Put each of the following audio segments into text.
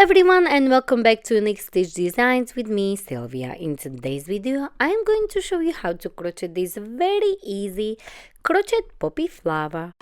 everyone, and welcome back to Next Stitch Designs with me, Sylvia. In today's video, I am going to show you how to crochet this very easy crochet poppy flower.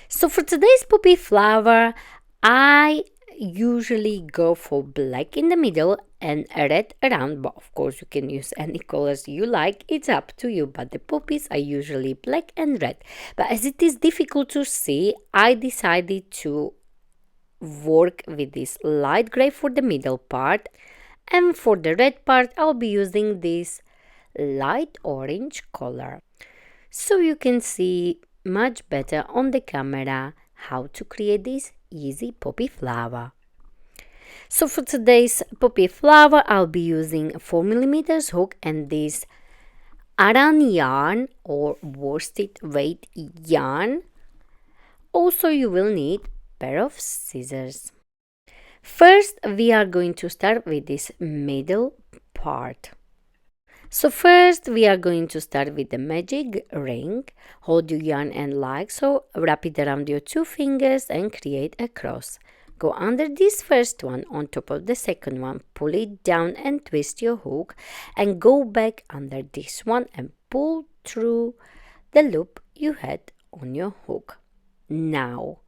So for today's poppy flower, I usually go for black in the middle and red around, but of course you can use any colors you like, it's up to you. But the poppies are usually black and red, but as it is difficult to see, I decided to work with this light gray for the middle part, and for the red part I'll be using this light orange color, so you can see much better on the camera how to create this easy poppy flower. So for today's poppy flower, I'll be using a 4mm hook and this Aran yarn or worsted weight yarn. Also, you will need a pair of scissors. First, we are going to start with this middle part. So first we are going to start with the magic ring. Hold your yarn and like so, wrap it around your 2 fingers and create a cross. Go under this first one on top of the second one, pull it down and twist your hook, and go back under this one and pull through the loop you had on your hook. Now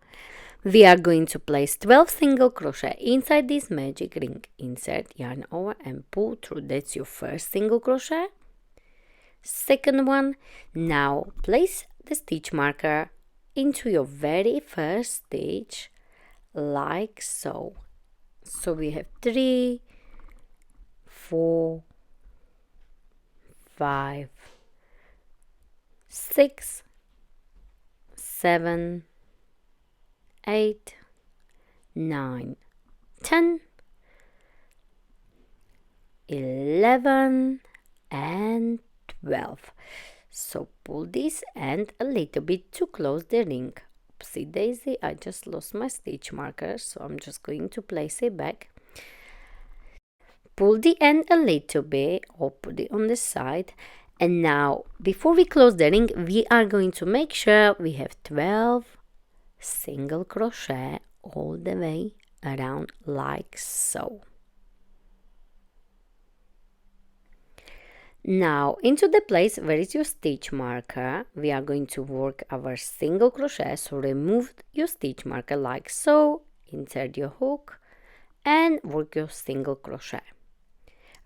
we are going to place 12 single crochet inside this magic ring. Insert yarn over and pull through. That's your first single crochet. Second one. Now place the stitch marker into your very first stitch like so. So we have 3, 4, 5, 6, 7, 8, 9, 10, 11 and 12. So pull this end a little bit to close the ring. Oopsie daisy, I just lost my stitch marker, so I'm just going to place it back. Pull the end a little bit or put it on the side. And now before we close the ring, we are going to make sure we have 12 single crochet all the way around like so. Now into the place where is your stitch marker, we are going to work our single crochet. So remove your stitch marker like so, insert your hook and work your single crochet.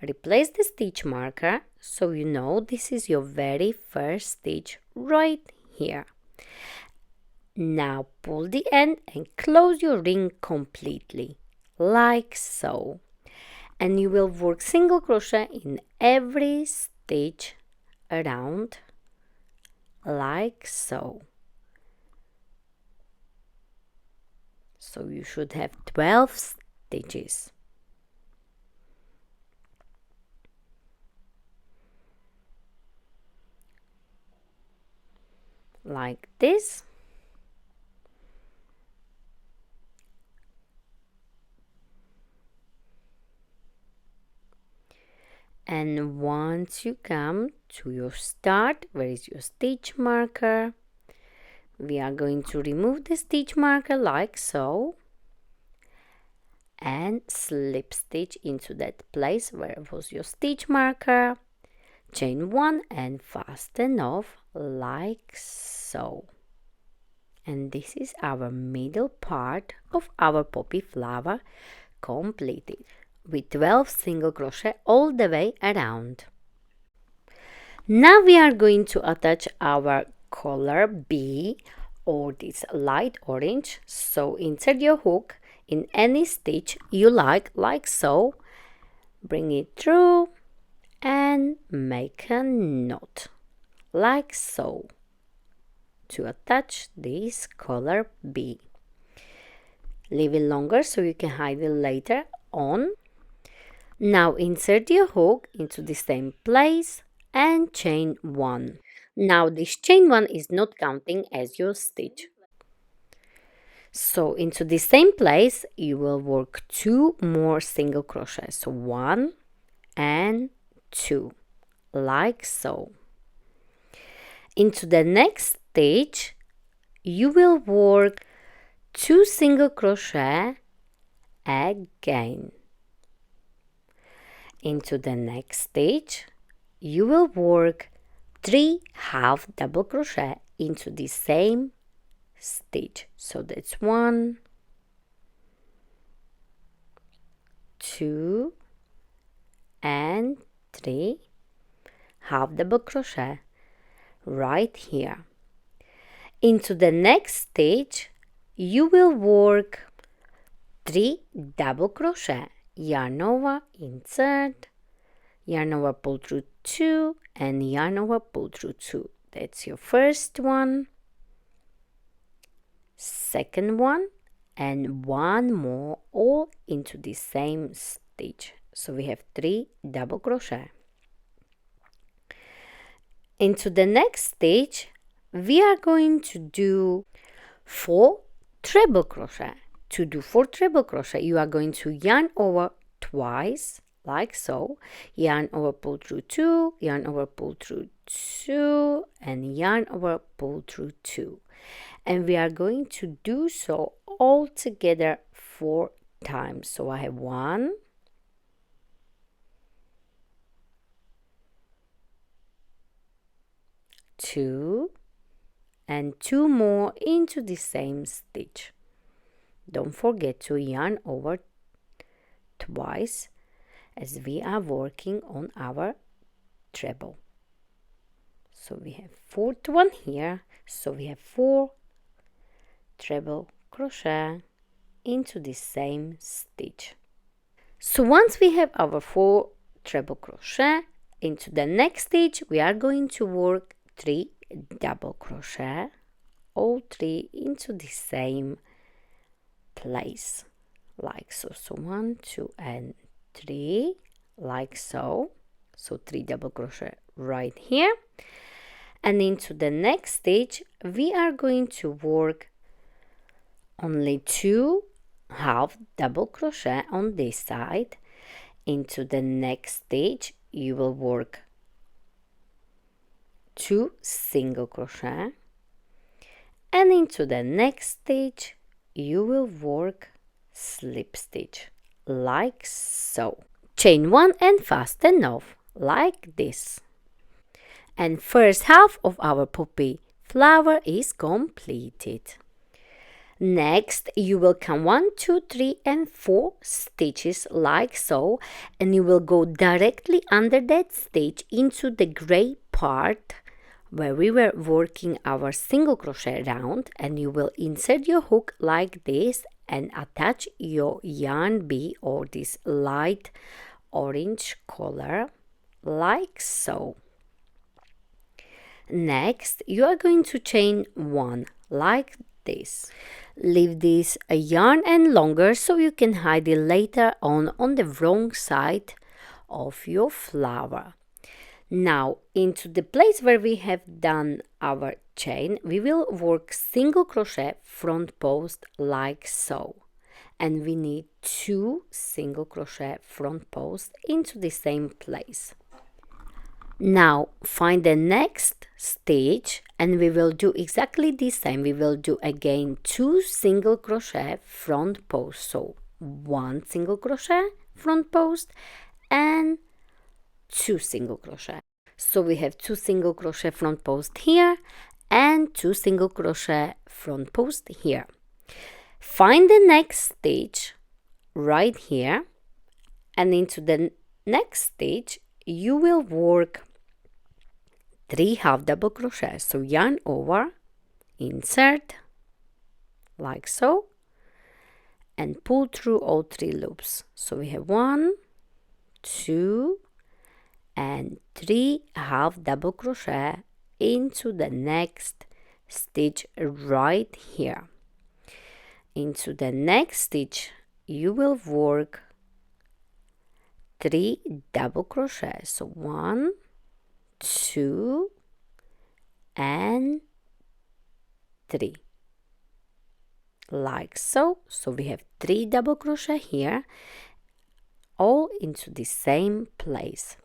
Replace the stitch marker so you know this is your very first stitch right here. Now pull the end and close your ring completely, like so. And you will work single crochet in every stitch around, like so. So you should have 12 stitches. Like this. And once you come to your start, where is your stitch marker, we are going to remove the stitch marker like so and slip stitch into that place where was your stitch marker, chain 1 and fasten off like so. And this is our middle part of our poppy flower completed with 12 single crochet all the way around. Now we are going to attach our color B or this light orange. So insert your hook in any stitch you like so, bring it through and make a knot like so to attach this color B. Leave it longer so you can hide it later on. Now insert your hook into the same place and chain 1. Now this chain 1 is not counting as your stitch. So into the same place you will work 2 more single crochet, so 1 and 2, like so. Into the next stage you will work 2 single crochet again. Into the next stage you will work 3 half double crochet into the same stage, so that's 1, 2 and 3 half double crochet right here. Into the next stage you will work 3 double crochet, yarn over, insert, yarn over, pull through 2 and yarn over, pull through 2. That's your first one, second one, and one more, all into the same stitch. So we have 3 double crochet. Into the next stage we are going to do 4 treble crochet. To do 4 treble crochet you are going to yarn over twice, like so, yarn over, pull through 2, yarn over, pull through 2, and yarn over, pull through 2. And we are going to do so all together 4 times. So I have 1, 2, and 2 more into the same stitch. Don't forget to yarn over twice as we are working on our treble. So we have 4th one here, so we have 4 treble crochet into the same stitch. So once we have our 4 treble crochet, into the next stitch we are going to work 3 double crochet, all 3 into the same place, like so. So 1, 2 and 3, like so. So 3 double crochet right here. And into the next stage we are going to work only 2 half double crochet on this side. Into the next stage you will work 2 single crochet, and into the next stage you will work slip stitch, like so. Chain 1 and fasten off, like this. And first half of our poppy flower is completed. Next you will count 1, 2, 3 and 4 stitches, like so, and you will go directly under that stitch into the gray part where we were working our single crochet round, and you will insert your hook like this and attach your yarn bee or this light orange color, like so. Next you are going to chain 1 like this. Leave this a yarn end longer so you can hide it later on the wrong side of your flower. Now into the place where we have done our chain we will work single crochet front post, like so, and we need 2 single crochet front post into the same place. Now find the next stitch and we will do exactly the same. We will do again 2 single crochet front post, so 1 single crochet front post and 2 single crochet. So we have 2 single crochet front post here and 2 single crochet front post here. Find the next stitch right here, and into the next stitch you will work 3 half double crochet. So yarn over, insert, like so, and pull through all 3 loops. So we have 1, 2 and 3 half double crochet into the next stitch right here. Into the next stitch you will work 3 double crochet. So 1, 2 and 3, like so. So we have 3 double crochet here, all into the same place.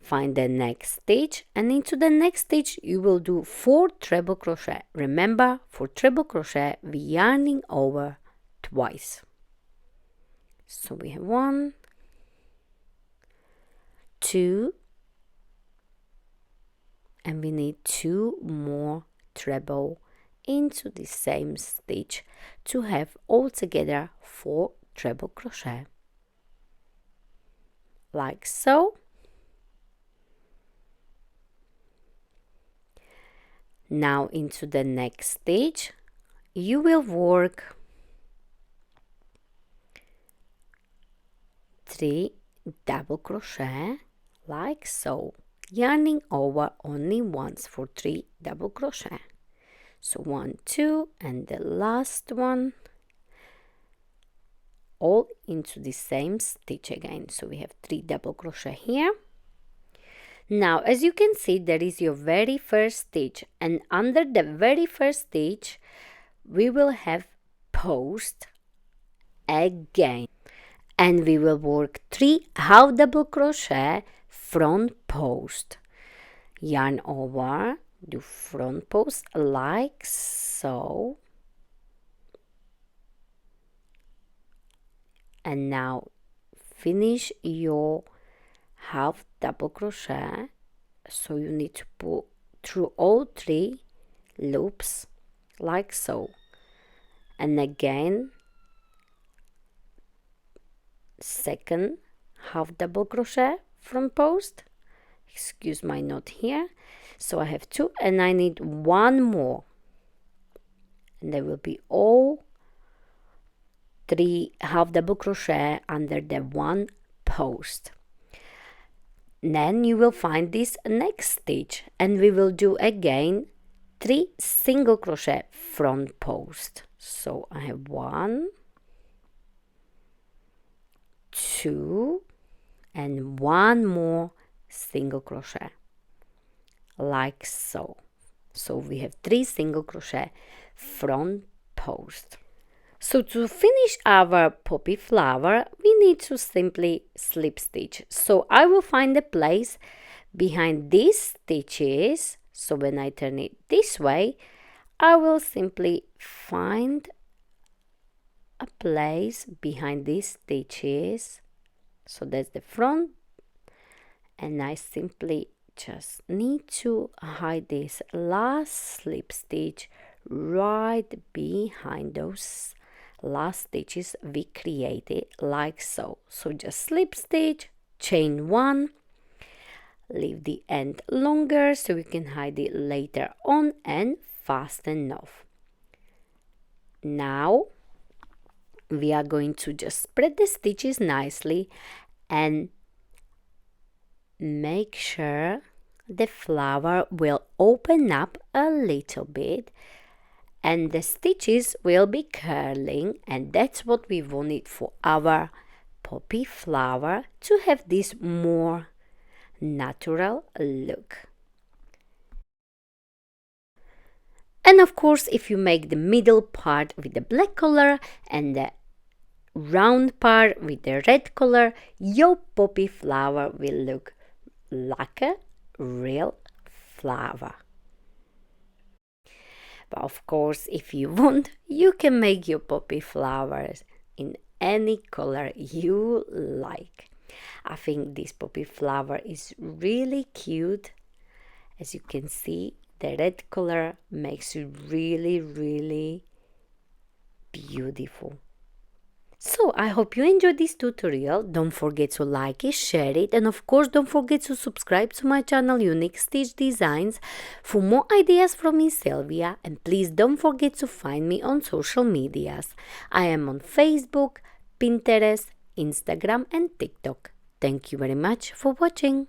Find the next stitch, and into the next stitch you will do 4 treble crochet. Remember, for treble crochet we yarning over twice. So we have 1, 2, and we need 2 more treble into the same stitch to have altogether 4 treble crochet, like so. Now into the next stitch you will work 3 double crochet, like so, yarning over only once for 3 double crochet. So 1, 2, and the last one, all into the same stitch again. So we have 3 double crochet here. Now, as you can see, there is your very first stitch, and under the very first stitch we will have post again, and we will work 3 half double crochet front post, yarn over, do front post like so, and now finish your half double crochet. So you need to pull through all 3 loops like so, and again second half double crochet front post. Excuse my knot here. So I have 2 and I need 1 more, and there will be all 3 half double crochet under the 1 post. Then you will find this next stitch, and we will do again 3 single crochet front post. So I have 1, 2, and 1 more single crochet, like so. So we have 3 single crochet front post. So to finish our poppy flower, we need to simply slip stitch. So I will find a place behind these stitches. So when I turn it this way, I will simply find a place behind these stitches. So that's the front, and I simply just need to hide this last slip stitch right behind those last stitches we created, like so. So just slip stitch, chain 1, leave the end longer so we can hide it later on, and fasten off. Now we are going to just spread the stitches nicely and make sure the flower will open up a little bit and the stitches will be curling, and that's what we wanted for our poppy flower, to have this more natural look. And of course, if you make the middle part with the black color and the round part with the red color, your poppy flower will look like a real flower. But of course, if you want, you can make your poppy flowers in any color you like. I think this poppy flower is really cute. As you can see, the red color makes it really beautiful. So I hope you enjoyed this tutorial. Don't forget to like it, share it, and of course don't forget to subscribe to my channel Unique Stitch Designs for more ideas from me, Sylvia. And please don't forget to find me on social medias. I am on Facebook, Pinterest, Instagram and TikTok. Thank you very much for watching.